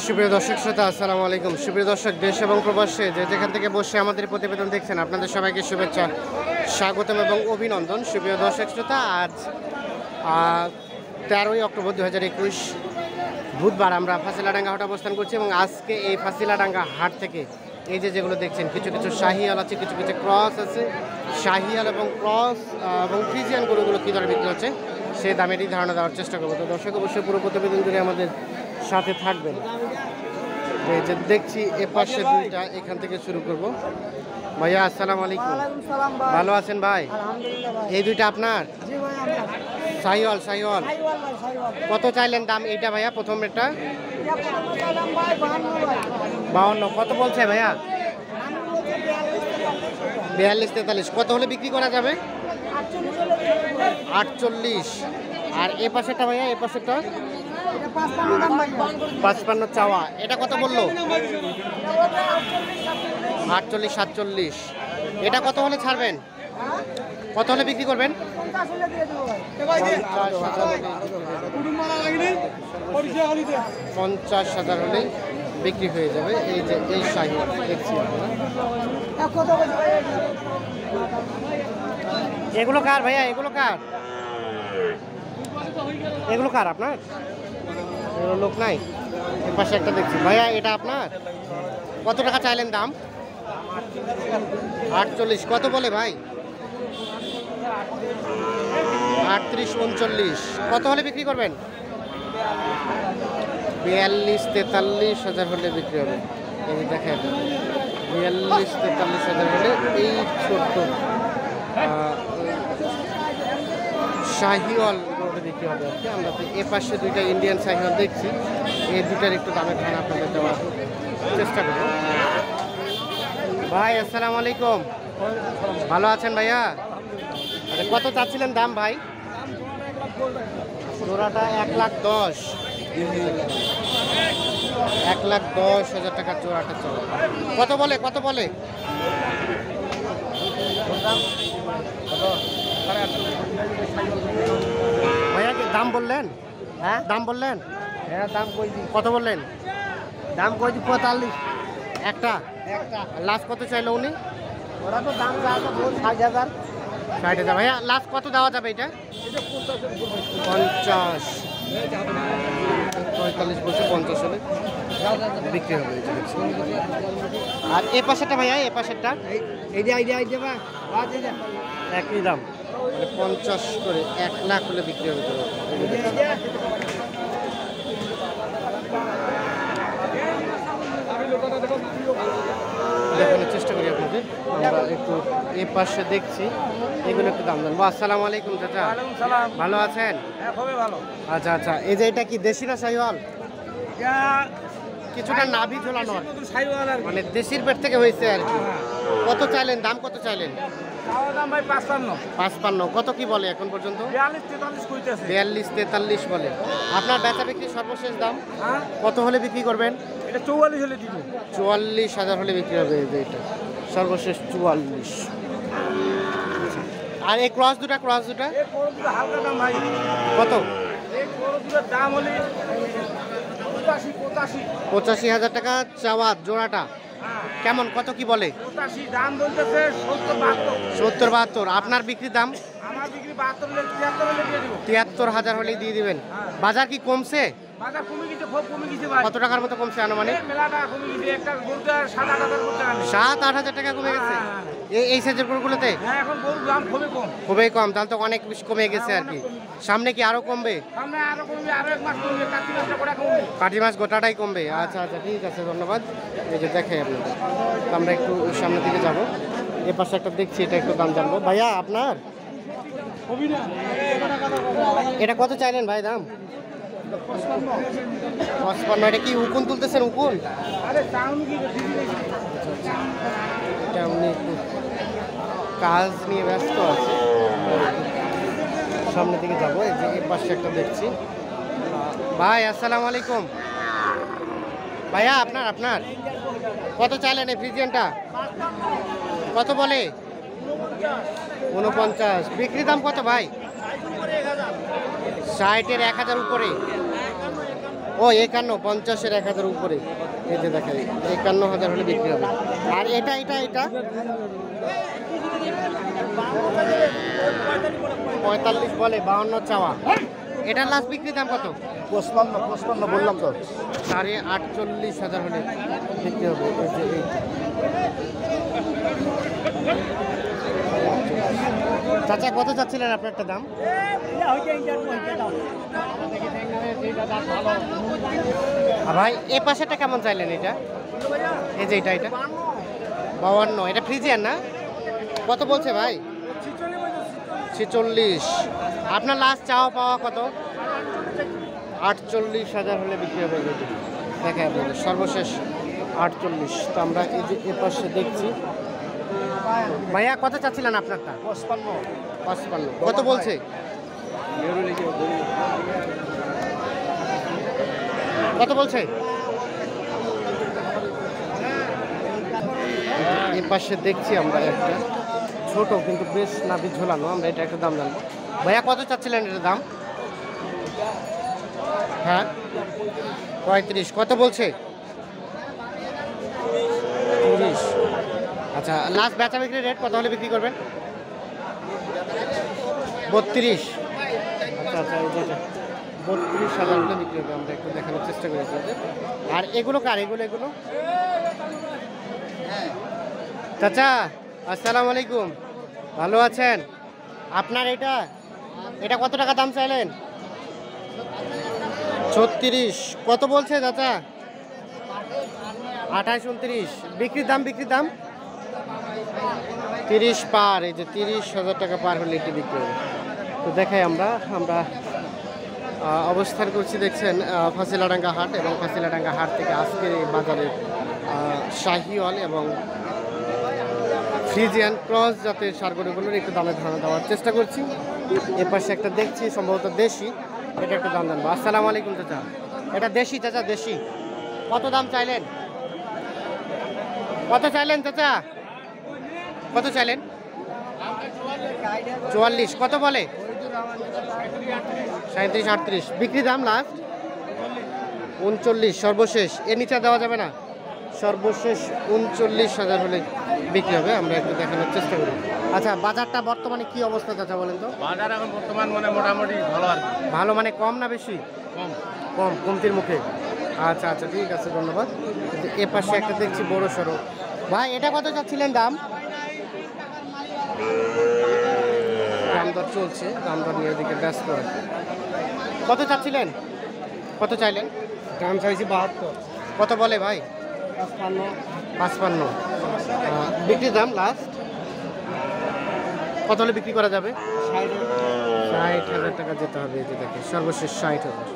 সুপ্রিয় দর্শক শ্রোতা আসসালামু আলাইকুম। সুপ্রিয় দর্শক, দেশ এবং প্রবাসে যে যেখান থেকে বসে আমাদের প্রতিবেদন দেখছেন, আপনাদের সবাইকে শুভেচ্ছা, স্বাগতম এবং অভিনন্দন। সুপ্রিয় দর্শক শ্রোতা, আজ 13ই অক্টোবর 2021 বুধবার আমরা ফাঁসিলাডাঙ্গা হাট অবস্থান করছি এবং আজকে এই ফাঁসিলাডাঙ্গা হাট থেকে এই যেগুলো দেখছেন, কিছু কিছু শাহিয়াল আছে, কিছু কিছু ক্রস আছে। শাহিয়াল এবং ক্রস এবং ফ্রিজিয়ান গরুগুলো কী দরে বিক্রি হচ্ছে সেই দামেরই ধারণা দেওয়ার চেষ্টা করবো। তো দর্শক অবশ্যই পুরো প্রতিবেদন জুড়ে আমাদের সাথে থাকবেন। এই যে দেখছি এ পাশে দুইটা, এখান থেকে শুরু করব। ভাইয়া আসসালামু আলাইকুম। ভালো আছেন ভাই? এই দুইটা আপনার? শাহিওয়াল। শাহিওয়াল কত চাইলেন দাম এইটা ভাইয়া? প্রথম এটা 52। কত বলছে ভাইয়া? 42-43। কত হলে বিক্রি করা যাবে? 48। আর এ পাশেটা ভাইয়া, এ পাশেটা 55 চাওয়া। এটা কত বললো? 48-47। এটা কত হলে ছাড়বেন? কত হলে বিক্রি করবেন? 50,000 হলে বিক্রি হয়ে যাবে। এই যে এই শাহী দেখছি এগুলো কার ভাইয়া? এগুলো কার? এগুলো কার আপনার? এগুলো লোক নাই। এর পাশে একটা দেখছি ভাইয়া, এটা আপনার? কত টাকা চাইলেন দাম? 48। কত বলে ভাই? 38-39। কত হলে বিক্রি করবেন? 42-43,000 হলে বিক্রি হবে। এই দেখেন 42-43,000 হলে এই ছোট্ট শাহিওয়াল গরুটা বিক্রি হবে আর কি। আমরা তো এ পাশে দুইটা ইন্ডিয়ান শাহিওয়াল দেখছি, এই দুইটার একটু দামের ধারণা আপনাদের দেওয়ার চেষ্টা করব। ভাই আসসালামু আলাইকুম। ভালো আছেন ভাইয়া? আচ্ছা, কত চাচ্ছিলেন দাম ভাই? জোড়াটা 1,10,000। 1,10,000 টাকা জোড়াটা চলে। কত বলে? কত বলে? ভাইয়া দাম বললেন? হ্যাঁ দাম বললেন? হ্যাঁ দাম কইছি। কত বললেন? দাম কইছি 45। একটা লাস্ট কত চাইলো উনি? ওরা তো দাম চাইলো 60,000। 60,000। ভাইয়া লাস্ট কত দেওয়া যাবে এটা? 50। 45 বলছে, 50 হলে বিক্রি হবে। আর এ পাশেরটা ভাইয়া, এ পাশেরটা একই দাম, মানে 50 করে, 1 লাখ হলে বিক্রি হবে। দেখানোর চেষ্টা করি আপনাদের। আমরা একটু এ পাশে দেখছি, এগুলো একটু দাম জানবো। আসসালামু আলাইকুম চাচা। ভালো আছেন? আচ্ছা আচ্ছা, এই যে এটা কি দেশি না শাহিওয়াল? কিছুটা নাভি ঝোলানো, মানে দেশির পেট থেকে হয়েছে আর কি। কত চাইলেন দাম? কত চাইলেন? 55। কত কি বলে এখন পর্যন্ত? 42-43 বলে। আপনার বেচা বিক্রি সর্বশেষ দাম কত হলে বিক্রি করবেন? 44 হলে দিব। 44,000 হলে বিক্রি হবে। এই যে এটা সর্বশেষ 44। আর এই ক্রস দুটা হালকা দাম ভাই। কত? দাম হলে 85,000 টাকা চাওয়া জোড়াটা। কেমন কত কি বলে? 85 দাম বলতেছে 70-72। আপনার বিক্রির দাম? আমার বিক্রি 72 হলে 73 হলে দিয়ে দিব। 73,000 হলেই দিয়ে দিবেন। বাজার কি কমছে? বাজার কমে গেছে, খুব কমে গেছে ভাই। কত টাকার মতো কমছে আনুমানিক? মেলাটা কমে গেছে। একটা গরুতে 7-8 হাজার টাকা। 7-8 হাজার টাকা কমে গেছে এই সাইজের গরুগুলোতে? হ্যাঁ, এখন গরুর দাম খুবই কম। খুবই কম, তাহলে তো অনেক বেশি কমে গেছে আর কি। সামনে কি আরো কমবে? সামনে আরো কমবে, আরো 1 মাস কমবে, কার্তিক মাসটা করে কমবে। কাঠি মাছ গোটাটাই কমবে। আচ্ছা আচ্ছা, ঠিক আছে, ধন্যবাদ। এই যে দেখাই আপনাদের, আমরা একটু সামনের দিকে যাব। এ পাশে একটা দেখছি, এটা একটু দাম জানবো। ভাইয়া আপনার এটা কত চাইলেন ভাই দাম? 55। এটা কি উকুন তুলতেছেন? উকুন এটা উনি একটু কাজ নিয়ে ব্যস্ত আছে। সামনের দিকে যাবো। এই যে এর পাশে একটা দেখছি। ভাই আসসালামু আলাইকুম। ভাইয়া আপনার কত চাইলেন এই ফ্রিজিয়ানটা? কত বলে? 49। বিক্রি দাম কত ভাই? 60-এর 1,000 উপরে। ও 51, 50-এর 1000 উপরে। এই যে দেখেন 51,000 হলে বিক্রি হবে। আর এটা 45 বলে, 52 চাওয়া। এটার লাস্ট বিক্রি দাম কত? 55 বললাম তো। 48,500 হলে বিক্রি হবে। এই যে এইটা। চাচা কত চাচ্ছিলেন আপনারটা দাম? ভাই এ পাশেটা কেমন চাইলেন? এটা এই যে এটা 52। এটা ফ্রিজিয়ান না? কত বলছে ভাই? 46। আপনার লাস্ট চাওয়া পাওয়া কত? 48,000 হলে বিক্রি হবে। দেখে আপনাদের সর্বশেষ 48। তো আমরা এই যে এ পাশে দেখছি। ভাইয়া কত চাচ্ছিলেন আপনারটা? 55। কত বলছে? কত বলছে? এ পাশে দেখছি আমরা একটা ছোট কিন্তু বেশ নাভি ঝোলানো। আমরা এটা একটা দাম জানবো। ভাইয়া কত চাচ্ছিলেন এটার দাম? হ্যাঁ 35। কত বলছে? 30। আচ্ছা লাস্ট বেচা বিক্রির রেট কত হলে বিক্রি করবেন? 32। আচ্ছা এই যেটা 32,000 হলে বিক্রি হবে। আমরা একটু দেখানোর চেষ্টা করি আপনাদের। আর এগুলো কার? এগুলো চাচা আসসালামু আলাইকুম, ভালো আছেন? আপনার এটা কত টাকা দাম চাইলেন? 36। কত বলছে চাচা? 28, 29। বিক্রির দাম 30 পার। এই যে 30,000 টাকা পার হলে এটি বিক্রি হবে। তো দেখাই আমরা অবস্থান করছি দেখছেন ফাঁসিলাডাঙ্গা হাট, এবং ফাঁসিলাডাঙ্গা হাট থেকে আজকের এই বাজারে শাহিওয়াল এবং ফ্রিজিয়ান ক্রস জাতের সারগরুগুলোর একটু দামে ধারণা দেওয়ার চেষ্টা করছি। এর পাশে একটা দেখছি সম্ভবত দেশি, এটা একটু দাম জানবো। আসসালামু আলাইকুম চাচা, এটা দেশি চাচা? দেশি কত দাম চাইলেন? চাচা কত চাইলেন? 44। কত বলে? 37, 38। বিক্রি দাম লাস্ট 39 সর্বশেষ। এর নিচে দেওয়া যাবে না? সর্বশেষ 39,000 হলে বিক্রি হবে। আমরা একটু দেখানোর চেষ্টা করি। আচ্ছা বাজারটা বর্তমানে কি অবস্থা চাচা বলেন তো? বাজার এখন বর্তমান মানে মোটামুটি ভালো আর কি। ভালো মানে কম না বেশি? কমতির মুখে। আচ্ছা ঠিক আছে, ধন্যবাদ। এ পাশে একটা দেখছি বড় সড়ো। ভাই এটা কত চাচ্ছিলেন দাম? দামদর চলছে, দামদর নিয়ে এদিকে ব্যস্ত আছে। কত চাচ্ছিলেন? কত চাইলেন? দাম চাইছি 72। কত বলে ভাই? 55। বিক্রির দাম লাস্ট কত হলে বিক্রি করা যাবে? 60,000 টাকা যেতে হবে। এই যে দেখে সর্বশেষ 60,000।